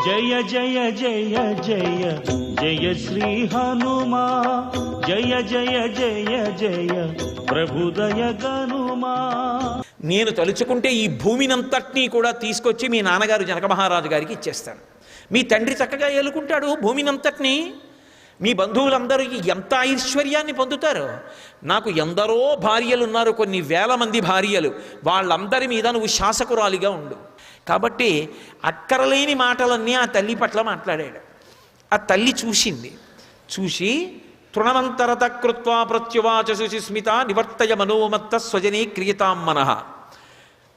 జయ జయ జయ జయ జయ శ్రీ హనుమా, జయ జయ జయ జయ ప్రభుదయ గనుమా. నేను తలుచుకుంటే ఈ భూమినంతటినీ కూడా తీసుకొచ్చి మీ నాన్నగారు జనక మహారాజు గారికి ఇచ్చేస్తాను. మీ తండ్రి చక్కగా ఏలుకుంటాడు భూమినంతటినీ. మీ బంధువులందరూ ఎంత ఐశ్వర్యాన్ని పొందుతారు. నాకు ఎందరో భార్యలు ఉన్నారు, కొన్ని వేల మంది భార్యలు. వాళ్ళందరి మీద నువ్వు శాసకురాలిగా ఉండు. కాబట్టి అక్కరలేని మాటలన్నీ ఆ తల్లి పట్ల మాట్లాడాడు. ఆ తల్లి చూసింది. చూసి తృణమంతరత కృత్వా ప్రత్యువాచ సుచిస్మిత నివర్తయ మనోమత్త స్వజనే క్రియతాం మనః.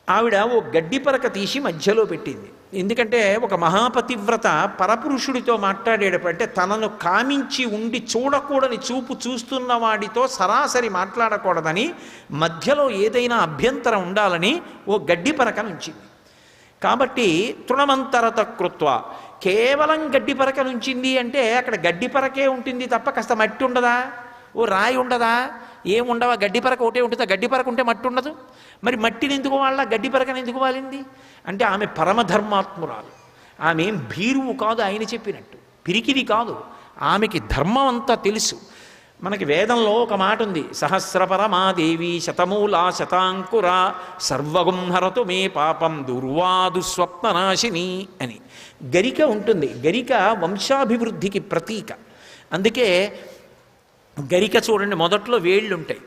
ఆవిడ ఓ గడ్డి పరక తీసి మధ్యలో పెట్టింది. ఎందుకంటే ఒక మహాపతివ్రత పరపురుషుడితో మాట్లాడేటప్పుడు తనను కామించి ఉండి చూడకూడని చూపు చూస్తున్న వాడితో సరాసరి మాట్లాడకూడదని, మధ్యలో ఏదైనా అభ్యంతరం ఉండాలని ఓ గడ్డి పరక నుంచింది. కాబట్టి తృణమంతరత కృత్వ, కేవలం గడ్డి పరక నుంచింది అంటే అక్కడ గడ్డి పరకే ఉంటుంది తప్ప కాస్త మట్టి ఉండదా, ఓ రాయి ఉండదా, ఏముండవా? గడ్డి పరక ఒకటే ఉంటుందా? గడ్డి పరక ఉంటే మట్టి ఉండదు. మరి మట్టిని ఎందుకు వాళ్ళ, గడ్డి పరకని ఎందుకు వాలింది అంటే ఆమె పరమధర్మాత్మురాలు. ఆమె ఏం భీరువు కాదు, ఆయన చెప్పినట్టు పిరికిది కాదు. ఆమెకి ధర్మం అంతా తెలుసు. మనకి వేదంలో ఒక మాట ఉంది, సహస్రపరమాదేవి శతమూలా శతాంకురా సర్వగుం హరతు మే పాపం దుర్వాదు స్వప్ననాశిని అని. గరిక ఉంటుంది. గరిక వంశాభివృద్ధికి ప్రతీక. అందుకే గరిక చూడండి, మొదట్లో వేళ్ళు ఉంటాయి,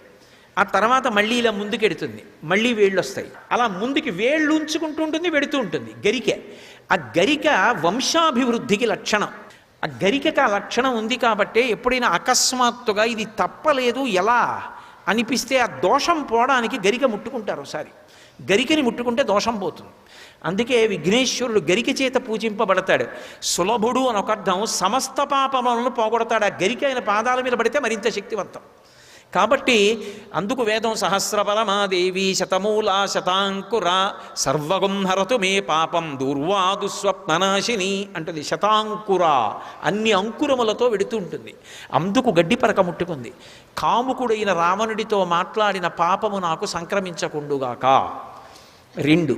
ఆ తర్వాత మళ్ళీ ఇలా ముందుకెడుతుంది, మళ్ళీ వేళ్ళు వస్తాయి, అలా ముందుకి వేళ్ళు ఉంచుకుంటూ ఉంటుంది, వెడుతూ ఉంటుంది గరిక. ఆ గరిక వంశాభివృద్ధికి లక్షణం. ఆ గరికకు ఆ లక్షణం ఉంది కాబట్టి ఎప్పుడైనా అకస్మాత్తుగా ఇది తప్పలేదు ఎలా అనిపిస్తే ఆ దోషం పోవడానికి గరిక ముట్టుకుంటారు. ఒకసారి గరికని ముట్టుకుంటే దోషం పోతుంది. అందుకే విఘ్నేశ్వరుడు గరిక చేత పూజింపబడతాడు. సులభుడు అని ఒక అర్థం, సమస్త పాపములను పోగొడతాడు. ఆ గరిక ఆయన పాదాల మీద పడితే మరింత శక్తివంతం. కాబట్టి అందుకు వేదం సహస్రపరమాదేవి శతమూలా శతాంకుర సర్వగుం హరతు మే పాపం దూర్వాదు స్వప్ననాశిని అంటుంది. శతాంకుర అన్ని అంకురములతో వెడుతూ ఉంటుంది. అందుకు గడ్డి పరక ముట్టుకుంది. కాముకుడైన రావణుడితో మాట్లాడిన పాపము నాకు సంక్రమించకుండుగాక. 2,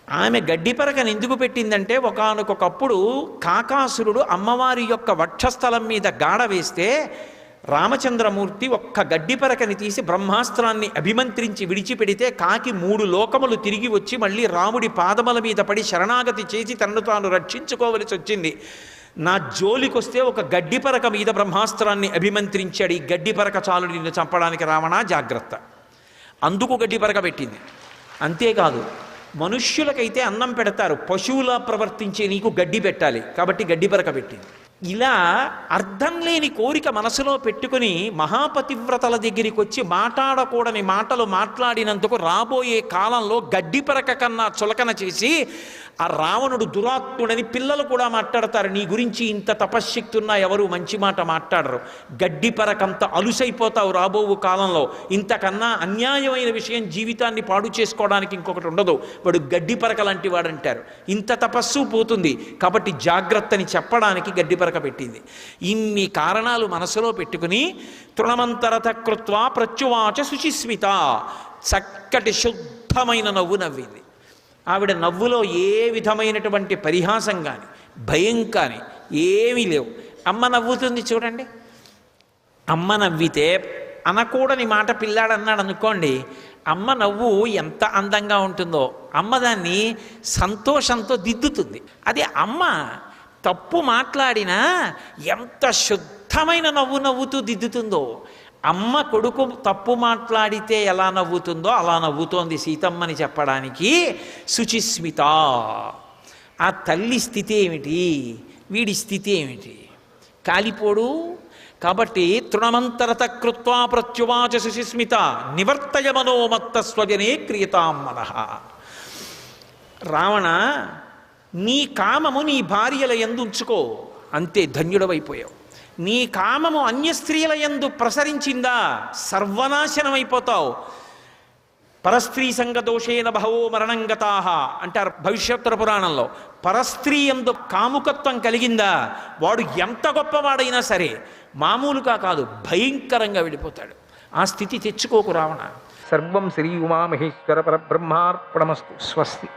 ఆమె గడ్డి పరకను ఎందుకు పెట్టిందంటే ఒకానొకప్పుడు కాకాసురుడు అమ్మవారి యొక్క వక్షస్థలం మీద గాఢ వేస్తే రామచంద్రమూర్తి ఒక్క గడ్డి పరకని తీసి బ్రహ్మాస్త్రాన్ని అభిమంత్రించి విడిచిపెడితే కాకి 3 లోకములు తిరిగి వచ్చి మళ్ళీ రాముడి పాదముల మీద పడి శరణాగతి చేసి తనను తాను రక్షించుకోవలసి వచ్చింది. నా జోలికొస్తే ఒక గడ్డి పరక మీద బ్రహ్మాస్త్రాన్ని అభిమంత్రించాడు. ఈ గడ్డి పరక చాలు నిన్ను చంపడానికి రావణ, జాగ్రత్త. అందుకు గడ్డి పరక పెట్టింది. అంతేకాదు, మనుష్యులకైతే అన్నం పెడతారు, పశువులా ప్రవర్తించే నీకు గడ్డి పెట్టాలి కాబట్టి గడ్డి పరక పెట్టింది. ఇలా అర్థం లేని కోరిక మనసులో పెట్టుకుని మహాపతివ్రతల దగ్గరికి వచ్చి మాట్లాడకూడని మాటలు మాట్లాడినందుకు రాబోయే కాలంలో గడ్డి పరక కన్నా చులకన చేసి ఆ రావణుడు దురాత్ముడని పిల్లలు కూడా మాట్లాడతారు. నీ గురించి ఇంత తపశ్శక్తి ఉన్నా ఎవరు మంచి మాట మాట్లాడరు. గడ్డి పరకంత అలుసైపోతావు రాబోవు కాలంలో. ఇంతకన్నా అన్యాయమైన విషయం జీవితాన్ని పాడు చేసుకోవడానికి ఇంకొకటి ఉండదు. వాడు గడ్డి పరక లాంటి వాడంటారు. ఇంత తపస్సు పోతుంది కాబట్టి జాగ్రత్తని చెప్పడానికి గడ్డి పరక పెట్టింది. ఇన్ని కారణాలు మనసులో పెట్టుకుని తృణమంతరత కృత్వా ప్రత్యువాచ శుచిస్మిత, చక్కటి శుద్ధమైన నవ్వు నవ్వింది. ఆవిడ నవ్వులో ఏ విధమైనటువంటి పరిహాసం కానీ భయం కానీ ఏమీ లేవు. అమ్మ నవ్వుతుంది చూడండి. అమ్మ నవ్వితే అనకూడని మాట పిల్లాడు అన్నాడు అనుకోండి, అమ్మ నవ్వు ఎంత అందంగా ఉంటుందో అమ్మ దాన్ని సంతోషంతో దిద్దుతుంది. అదే అమ్మ తప్పు మాట్లాడినా ఎంత శుద్ధమైన నవ్వు నవ్వుతూ దిద్దుతుందో, అమ్మ కొడుకు తప్పు మాట్లాడితే ఎలా నవ్వుతుందో అలా నవ్వుతోంది సీతమ్మని చెప్పడానికి శుచిస్మిత. ఆ తల్లి స్థితి ఏమిటి, వీడి స్థితి ఏమిటి? కాలిపోడు. కాబట్టి తృణమంతరత కృత్వా ప్రత్యువాచ శుచిస్మిత నివర్తయ మనోమత్త స్వజనే క్రియతాం మనః. రావణ, నీ కామము నీ భార్యల యందు ఉంచుకో, అంతే ధన్యుడవైపోయావు. నీ కామము అన్య స్త్రీల యందు ప్రసరించిందా సర్వనాశనమైపోతావు. పరస్త్రీ సంగదోషేన బహవో మరణంగతాహ అంటారు భవిష్యోత్తర పురాణంలో. పరస్త్రీ యందు కాముకత్వం కలిగిందా వాడు ఎంత గొప్పవాడైనా సరే మామూలుగా కాదు, భయంకరంగా వెళ్ళిపోతాడు. ఆ స్థితి తెచ్చుకోకు రావణ. సర్వం శ్రీ ఉమామహేశ్వర పరబ్రహ్మార్పణమస్తు. స్వస్తి.